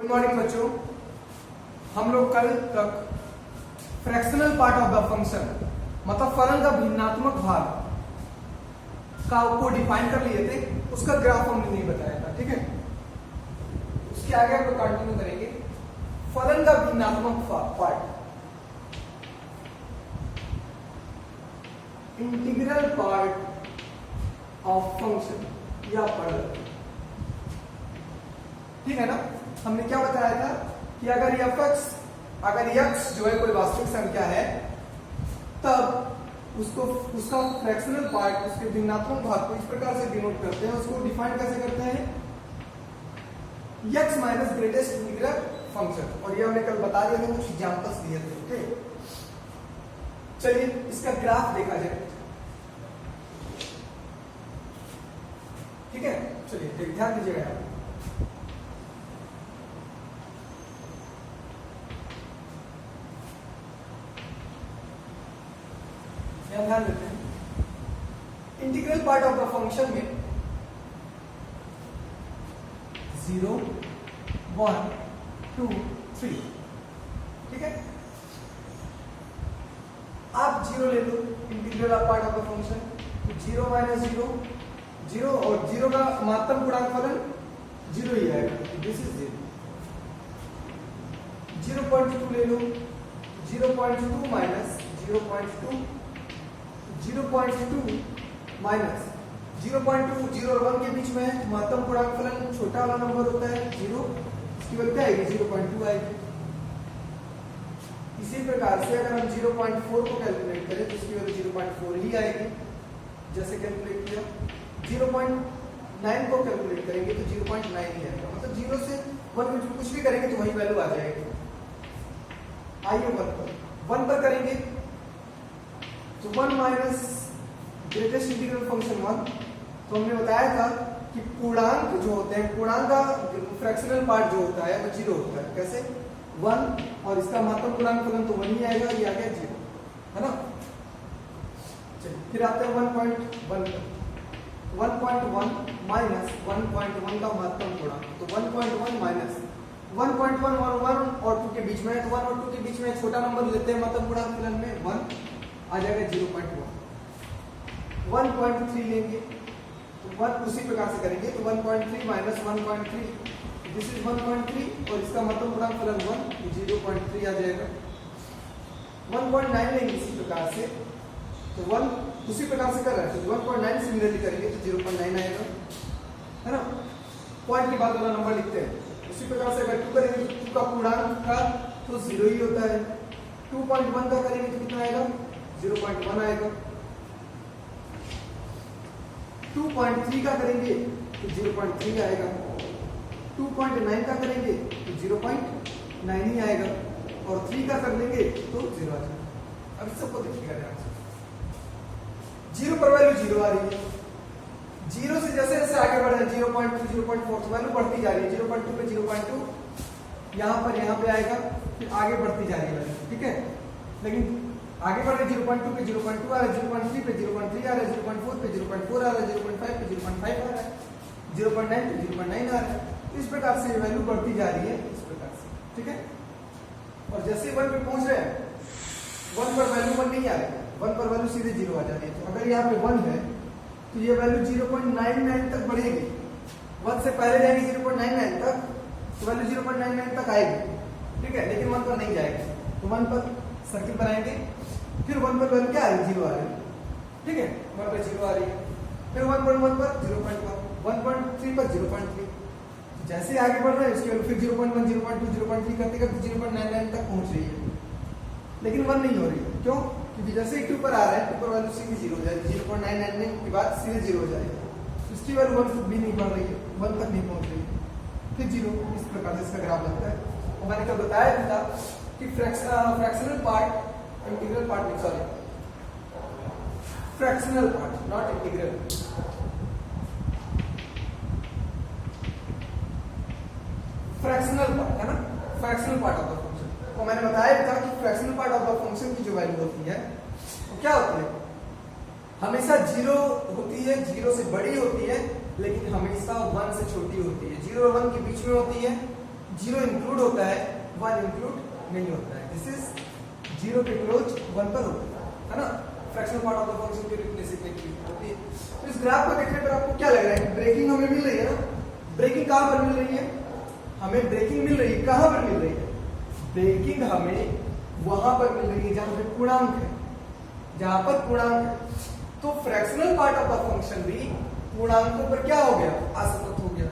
Good morning बच्चों। हम लोग कल तक fractional part of the function मतलब फलन का भिन्नात्मक भाग को डिफाइन कर लिए थे। उसका ग्राफ हमने नहीं बताया था, ठीक है। उसके आगे हम लोग कंटिन्यू करेंगे। फलन का भिन्नात्मक part, integral part of function या पढ़, ठीक है ना। हमने क्या बताया था कि अगर x जो है कोई वास्तविक संख्या है तब उसका फ्रैक्शनल पार्ट, उसके भिन्नात्मक भाग को इस प्रकार से डिनोट करते हैं। उसको डिफाइन कैसे करते हैं? x minus greatest integral function. और ये हमने कल बता दिया था, कुछ एग्जांपल्स दिए थे, ओके। चलिए इसका ग्राफ देखा जाए, ठीक है। चलिए ध्यान दीजिएगा यहाँ, ध्यान देते हैं। Integral part of the function में 0, 1, 2, 3, ठीक है। आप 0 ले लो, integral part of the function 0 minus 0, 0 और 0 का महत्तम पूर्णांक फलन 0 ही आएगा। This is 0। 0.2 ले लो, 0.2 माइनस 0.2, 0.2 माइनस 0.2, 0 और 1 के बीच में महत्तम पूर्णांक फलन छोटा वाला नंबर होता है 0, इसकी वैल्यू क्या आएगी? 0.2 आएगी। इसी प्रकार से अगर हम 0.4 को कैलकुलेट करें तो इसकी वैल्यू 0.4 ही आएगी, जैसे कैलकुलेट किया। 0.9 को कैलकुलेट करेंगे तो 0.9 ही आएगा। मतलब 0 से 1 कुछ भी करेंगे तो वही वैल्यू आ जाएगी। आइए 1 पर करेंगे तो 1 माइनस ग्रेटेस्ट इंटीग्रल फंक्शन 1। तो हमने बताया था कि पूर्णांक जो होते हैं, पूर्णांक का फ्रैक्शनल पार्ट जो होता है वो 0 होता है। कैसे? 1 और इसका महत्तम पूर्णांक फलन तो 1 ही आएगा, ये आ गया 0, है ना। चलिए फिर आते हैं 1.1 1.1 माइनस 1.1 का महत्तम पूर्णांक। तो 1.1 माइनस 1.1 और 1 और 2 के बीच में है, तो 1 और 2 के बीच में छोटा नंबर लेते हैं महत्तम पूर्णांक फलन में 1 आ जाएगा 0.1। 1.3 लेंगे तो 1 उसी प्रकार से करेंगे तो 1.3 माइनस 1.3, दिस इज 1.3 और इसका महत्तम पूर्णांक फलन 1, 0.3 आ जाएगा। 1.9 लेंगे इसी प्रकार से, तो 1 उसी प्रकार से कर रहे हैं तो 1.9 सिमिलरली करेंगे तो 0.9 आएगा, है ना। पॉइंट के बाद वाला नंबर लिखते हैं। उसी प्रकार से अगर 2 करेंगे तो 2 का पूर्णांक का तो 0 ही होता है। 2.1 का करेंगे तो कितना आएगा? 0.1 आएगा। 2.3 का करेंगे तो 0.3 आएगा। 2.9 का करेंगे तो 0.9 ही आएगा और 3 का कर लेंगे तो 0 आ जाएगा। अब सबको देखिएगा ध्यान से, 0 पर वैल्यू 0 आ रही है। 0 से जैसे जैसे आगे बढ़ रहे हैं 0.2, 0.4 तो वैल्यू बढ़ती जा रही है। 0.2 पे 0.2 यहाँ पे आएगा, फिर आगे बढ़ती जा रही है वैल्यू, ठीक है। लेकिन आगे बढ़ रहे 0.2 पे 0.2 आ रहा है, 0.3 पे 0.3 आ रहा है, 0.4 पे 0.4 आ रहा है, 0.5 पे 0.5 आ रहा है, 0.9 पे 0.9 आ रहा है। इस प्रकार से वैल्यू बढ़ती जा रही है, इस प्रकार से, ठीक है। और जैसे 1 पे पहुंच रहे हैं, 1 पर वैल्यू 1 नहीं आ रही है, 1 पर वैल्यू सीधे 0 आ जाती है। तो अगर यहाँ पे 1 है तो ये वैल्यू 0.99 तक बढ़ेगी। 1 से पहले जाएगी 0.99 तक तो वैल्यू 0.99 तक आएगी, ठीक है। लेकिन 1 पर नहीं जाएगी तो 1 पर सर्किल बनाएंगे, फिर 1 पर वैल्यू क्या आ रही है? 0 आ रही है, ठीक है। 1 पर 0 आ रही है, फिर 1.1 पर 0.1, 1.3 पर 0.3, जैसे आगे बढ़ रहे हैं उसके फिर 0.1, 0.2, 0.3 करते करते 0.99 तक पहुंच रही है। लेकिन 1 नहीं हो रही है, क्यों? क्योंकि जैसे ही 2 पर आ रहा है 2 पर वैल्यू सीधे 0 हो जाएगी। 0.99 के बाद सीधे 0 हो जाएगी। इसकी वैल्यू 1 भी नहीं बढ़ रही है, 1 तक नहीं पहुंच रही है, फिर 0। इस प्रकार से इसका ग्राफ लगता है। और मैंने कल बताया था कि फ्रैक्शनल पार्ट, इंटीग्रल पार्ट नहीं, sorry, fractional part not integral, fractional part है ना, fractional part of the function. तो मैंने बताया था कि fractional part of the function की जो वैल्यू होती है वो क्या होती है? हमेशा 0 होती है, 0 से बड़ी होती है, लेकिन हमेशा 1 से छोटी होती है। 0 और 1 के बीच में होती है, जीरो इंक्लूड होता है, वन इंक्लूड नहीं होता है। दिस इज जीरो के क्लोज वन पर होता है ना, fractional part of the function की रिप्लेसिबिलिटी होती है। तो इस ग्राफ को देखने पर आपको क्या लग रहा है? ब्रेकिंग हमें मिल रही है ना। ब्रेकिंग कहां पर मिल रही है? हमें ब्रेकिंग मिल रही है, कहां पर मिल रही है? ब्रेकिंग हमें वहां पर मिल रही है जहां पर पूर्णांक है, जहां पर पूर्णांक है। तो fractional part of the function भी पूर्णांकों पर क्या हो गया? असतत हो गया।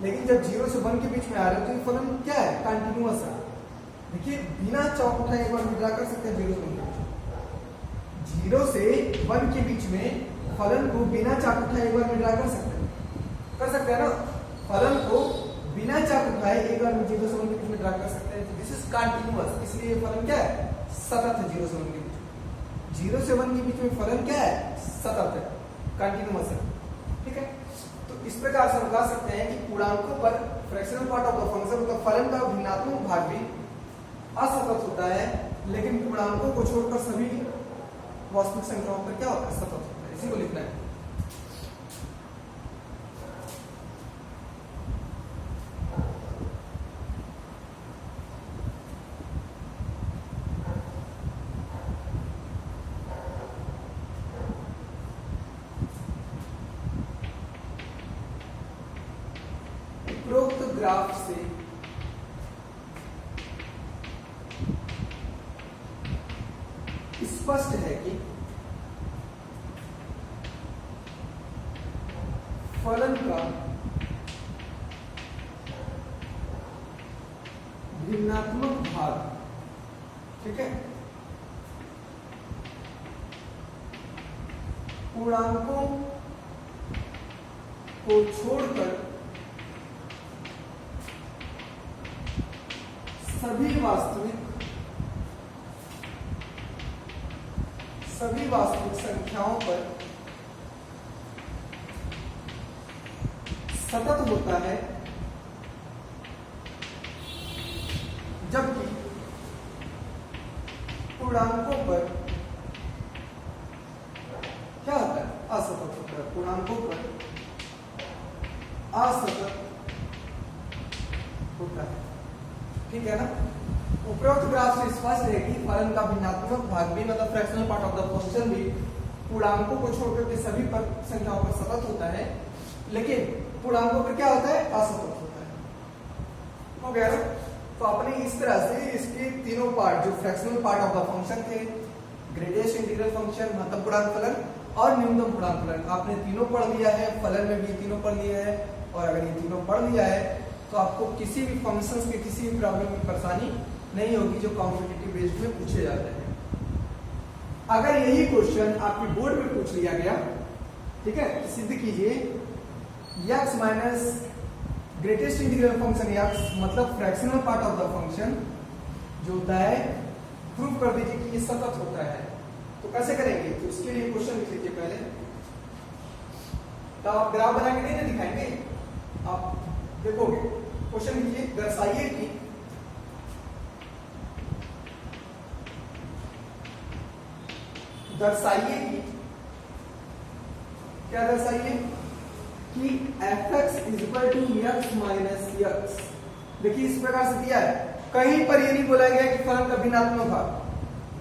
लेकिन जब 0 से 1 के बीच में आ रहे हो तो ये फलन क्या है? कंटिन्यूअस है। देखिए बिना चौक उठाए एक बार विड्रा कर सकते हैं 0 से 1 के बीच। 0 से 1 के बीच में फलन को बिना चाक उठाए एक बार विड्रा कर सकते हैं ना। फलन को बिना चाक उठाए एक बार 0 से 1 के बीच में ड्रा कर सकते हैं। दिस इज कंटिन्यूअस, इसलिए फलन क्या है? सतत है। 0 से 1 के बीच, 0 से 1 के बीच में फलन क्या है? सतत है, कंटिन्यूअस है। ठीक है, तो इस प्रकार से हम कह सकते हैं कि पूर्णांकों पर fractional part of the function का फलन का भिन्नात्मक भाग भी असतत होता है, लेकिन पूर्णांकों को छोड़कर सभी वास्तविक संख्याओं पर क्या होता है? सतत होता है। इसी को लिखना है। उपरोक्त ग्राफ से स्पष्ट है कि फलन का भिन्नात्मक भाग, ठीक है, पूर्णांकों को छोड़कर सभी वास्तविक संख्याओं पर सतत होता है, जबकि पूर्णांकों पर क्या होता है? असतत होता है। पूर्णांकों पर असतत होता है। ठीक है ना। उपरोक्त ग्राफ से स्पष्ट है कि फलन का भिन्नात्मक भाग भी, मतलब fractional part of the function भी, पूर्णांकों को छोड़कर के सभी पर संख्याओं पर सतत होता है, लेकिन पूर्णांकों पर क्या होता है? असतत होता है। हो गया ना। तो आपने इस तरह से इसके तीनों पार्ट, जो fractional part of the function थे, ग्रेडियंट इंटीग्रल फंक्शन, महत्तम पूर्णांक फलन और न्यूनतम पूर्णांक फलन, आपने तीनों पढ़ लिया है। फलन में भी तीनों पढ़ लिया है। और अगर ये तीनों पढ़ लिया है तो आपको किसी भी फंक्शंस के किसी भी प्रॉब्लम की परेशानी नहीं होगी जो कॉम्पिटिटिव बेस्ड में पूछे जाते हैं। अगर यही क्वेश्चन आपके बोर्ड में पूछ लिया गया, ठीक है, सिद्ध कीजिए x minus greatest integral function x, मतलब fractional part of the function जो होता है, प्रूव कर दीजिए कि ये सतत होता है। तो कैसे करेंगे? तो इसके लिए क्वेश्चन लिख लीजिए पहले। तो आप ग्राफ बना के नहीं दिखाएंगे, आप देखोगे। क्वेश्चन लिखिए, दर्शाइए कि क्या दर्शाइए कि fx is equal to x minus x। देखिए इस प्रकार से दिया है, कहीं पर ये नहीं बोला गया कि फलन का भिन्नात्मक भाग।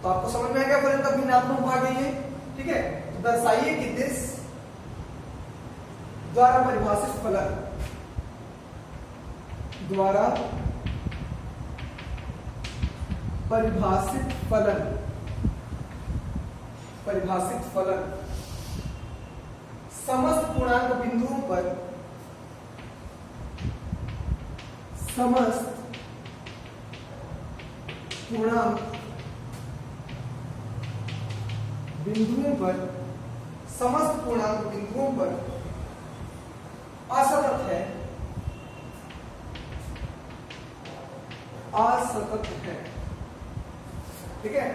तो आपको समझ में आ गया फलन का भिन्नात्मक भाग है ये, ठीक है। तो दर्शाइए कि दिस द्वारा परिभाषित फलन परिभाषित फलन समस्त पूर्णांक बिंदुओं पर असतत है, ठीक है।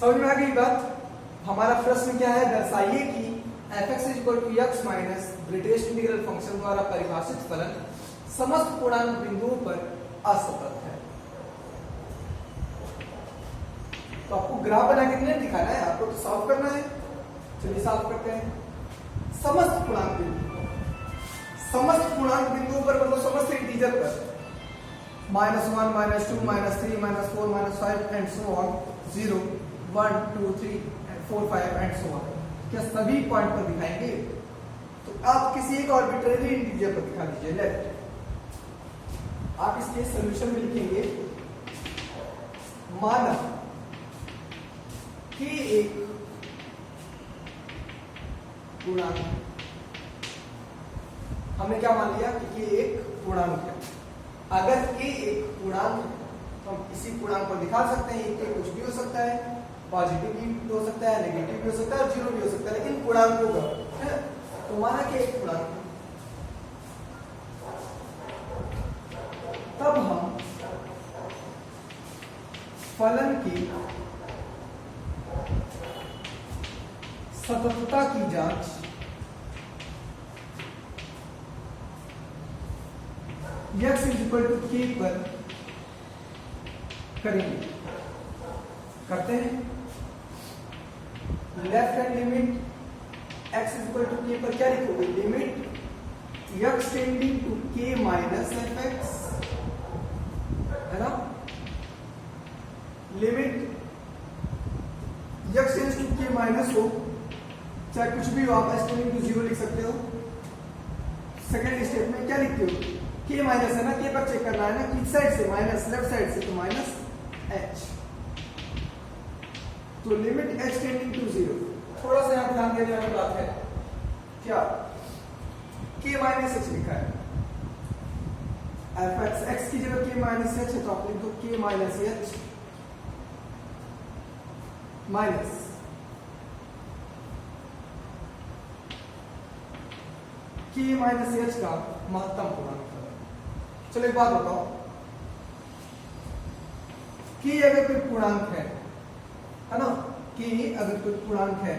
समझ में आ गई बात? हमारा प्रश्न क्या है? दर्शाइए कि fx is equal to x minus greatest integral function द्वारा परिभाषित फलन समस्त पूर्णांक बिंदुओं पर असतत है। तो आपको ग्राफ बना के नहीं दिखाना है, आपको तो सॉल्व करना है। चलिए सॉल्व करते हैं। समस्त पूर्णांक बिंदु, समस्त पूर्णांक बिंदुओं पर मतलब समस्त इंटीजर पर -1 -2 -3 -4 -5 and so on 0 1 2 3 4 5 and so on, क्या सभी पॉइंट पर दिखाएंगे? तो आप किसी एक आर्बिट्रेरी इंटीजर पर दिखा दीजिए। लेफ्ट आप इसके सॉल्यूशन में लिखेंगे माना कि एक पूर्णांक, हमने क्या मान लिया कि k एक पूर्णांक है। अगर k एक पूर्णांक है तो हम इसी पूर्णांक को दिखा सकते हैं। k कुछ भी हो सकता है, पॉजिटिव भी हो सकता है, नेगेटिव भी हो सकता है और जीरो भी हो सकता है, लेकिन पूर्णांकों का है। तो माना कि एक पूर्णांक है, तब हम फलन की सततता की जांच x = k पर करेंगे। करते हैं। Left hand limit x = k पर क्या लिखोगे? Limit x tending to k minus fx, है ना। Limit x tends to k minus हो, चाहे कुछ भी हो, आप s टेंडिंग टू 0 लिख सकते हो। सेकेंड स्टेप में क्या लिखते हो? k माइनस है ना, k पर चेक करना है ना, किस साइड से? माइनस, लेफ्ट साइड से, तो माइनस h। तो लिमिट h टेंडिंग टू 0। थोड़ा सा यहां ध्यान देने वाली बात है, क्या k माइनस h लिखा है, fx x की जगह k माइनस h है, तो आप लिख दो k minus h minus k minus h का महत्तम पूर्णांक। चलो एक बात बताओ कि अगर कोई पूर्णांक है ना, कि अगर कोई पूर्णांक है,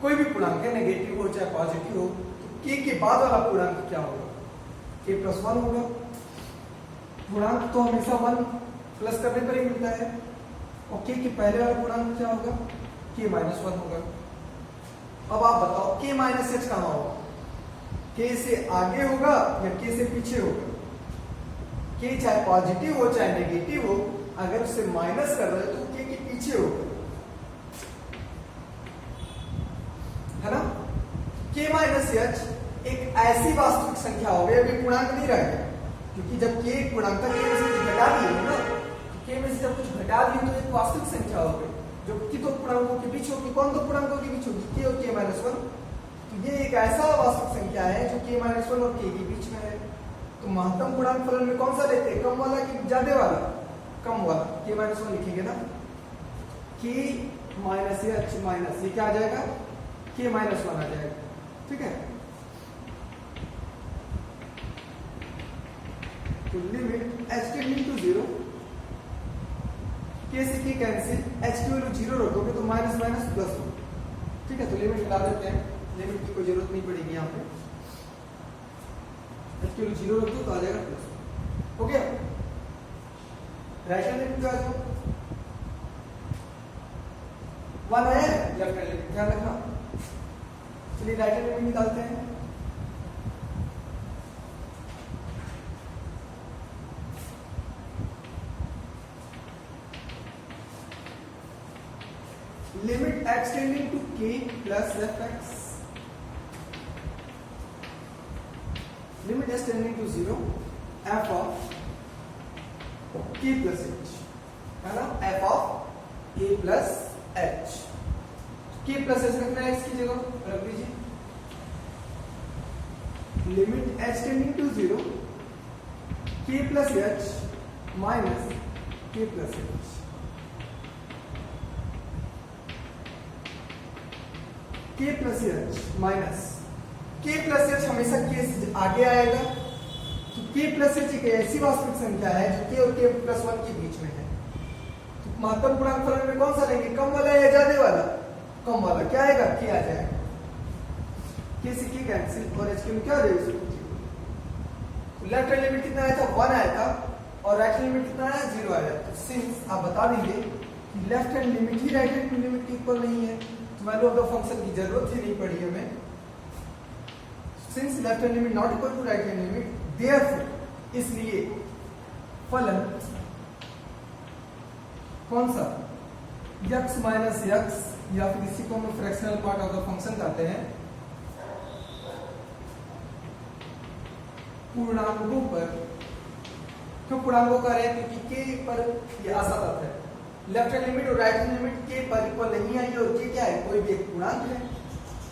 कोई भी पूर्णांक है, नेगेटिव हो चाहे पॉजिटिव हो, तो k के बाद वाला पूर्णांक क्या होगा? k + 1 होगा। पूर्णांक तो हमेशा 1 प्लस करने पर ही मिलता है, और k के पहले वाला पूर्णांक क्या होगा? k - 1 होगा। अब आप बताओ k - h कहां होगा? k से आगे होगा या k से पीछे होगा? k चाहे पॉजिटिव हो चाहे नेगेटिव हो, अगर उसे माइनस कर रहे हो तो k के पीछे होगा, है ना। k - h एक ऐसी वास्तविक संख्या हो गई, अभी पूर्णांक नहीं रह गया, क्योंकि जब k एक पूर्णांक था, k में से कुछ घटा दिए ना, तो k में से जब कुछ घटा दिए तो एक वास्तविक संख्या हो गई, जो कि दो पूर्णांकों के बीच होगी। कौन दो पूर्णांकों के बीच होगी? k और k - 1। तो ये एक ऐसा वास्तविक संख्या है जो k - 1 और k के बीच में है। तो महत्तम पूर्णांक फलन में कौन सा लेते हैं? कम वाला कि ज्यादा वाला? कम वाला। k - 1 लिखेंगे ना, k माइनस h माइनस ये क्या आ जाएगा? k - 1 आ जाएगा, ठीक है। तो limit h tending to 0, k से k कैंसिल, h की वैल्यू 0 रखोगे तो माइनस माइनस प्लस हो, ठीक है। तो लिमिट हटा देते हैं, लिमिट की कोई जरूरत नहीं पड़ेगी यहाँ पे। h की वैल्यू 0 रख दो तो आ जाएगा प्लस, हो गया। राइट हैंड लिमिट का 1 है, लेफ्ट हैंड लिमिट ध्यान रखना। चलिए राइट हैंड लिमिट निकालते हैं। Limit x tending to k plus fx, limit s tending to 0 f of k plus h, है ना, f of k plus h। k plus h रखना है, x की जगह रख दीजिए। Limit h tending to 0 k plus h minus k plus h, k plus h minus k plus h हमेशा k से आगे आएगा, तो k प्लस h एक ऐसी वास्तविक संख्या है जो k और k प्लस 1 के बीच में है। तो महत्तम पूर्णांक फलन में कौन सा लेंगे? कम वाला या ज्यादा वाला? कम वाला। क्या आएगा? k आ जाएगा, k से k कैंसिल और h के में क्या आ जाएगा? लेफ्ट हैंड लिमिट कितना आया था? 1 आया था, और राइट हैंड लिमिट कितना आया? 0 आया। तो सिंस आप बता देंगे कि लेफ्ट हैंड लिमिट ही राइट हैंड लिमिट के इक्वल नहीं है, वैल्यू ऑफ द फंक्शन की जरूरत ही नहीं पड़ी हमें। Since left hand limit not equal to right hand limit, therefore, इसलिए फलन कौन सा x माइनस x, या फिर इसी को हम fractional part of the function कहते हैं, पूर्णांकों पर, क्यों पूर्णांकों का रहे हैं क्योंकि k पर ये असतत है, लेफ्ट हैंड लिमिट और राइट हैंड लिमिट k पर इक्वल नहीं आई और k क्या है, कोई भी एक पूर्णांक है,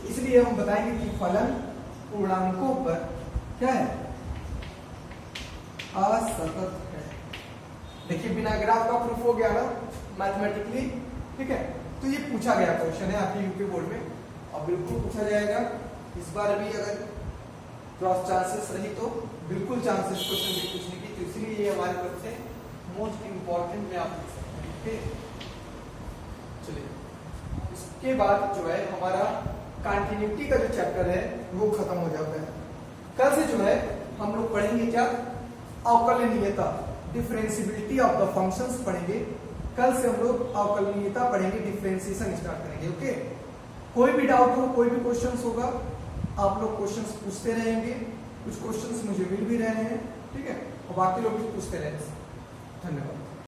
इसलिए हम बताएंगे कि फलन पूर्णांकों पर क्या है, असतत है। देखिए बिना ग्राफ का प्रूफ हो गया ना मैथमेटिकली, ठीक है। तो ये पूछा गया क्वेश्चन है आपके यूपी बोर्ड में और बिल्कुल पूछा जाएगा इस बार भी, अगर क्रॉस चांसेस रही तो बिल्कुल चांसेस क्वेश्चन भी पूछने की, तो इसलिए ये हमारे तरफ से मोस्ट इंपॉर्टेंट में आप लिख सकते हैं। चलिए इसके बाद जो है हमारा कंटिन्यूटी का जो चैप्टर है वो खत्म हो जाता है। कल से जो है हम लोग पढ़ेंगे क्या, अवकलनीयता, डिफरेंशिएबिलिटी ऑफ द फंक्शंस पढ़ेंगे। कल से हम लोग अवकलनीयता पढ़ेंगे, डिफरेंशिएशन स्टार्ट करेंगे। ओके, कोई भी डाउट हो, कोई भी क्वेश्चंस होगा, आप लोग क्वेश्चंस पूछते रहेंगे, कुछ क्वेश्चंस मुझे मिल भी रहे हैं, ठीक है, और बाकी लोग भी पूछते रहेंगे। धन्यवाद।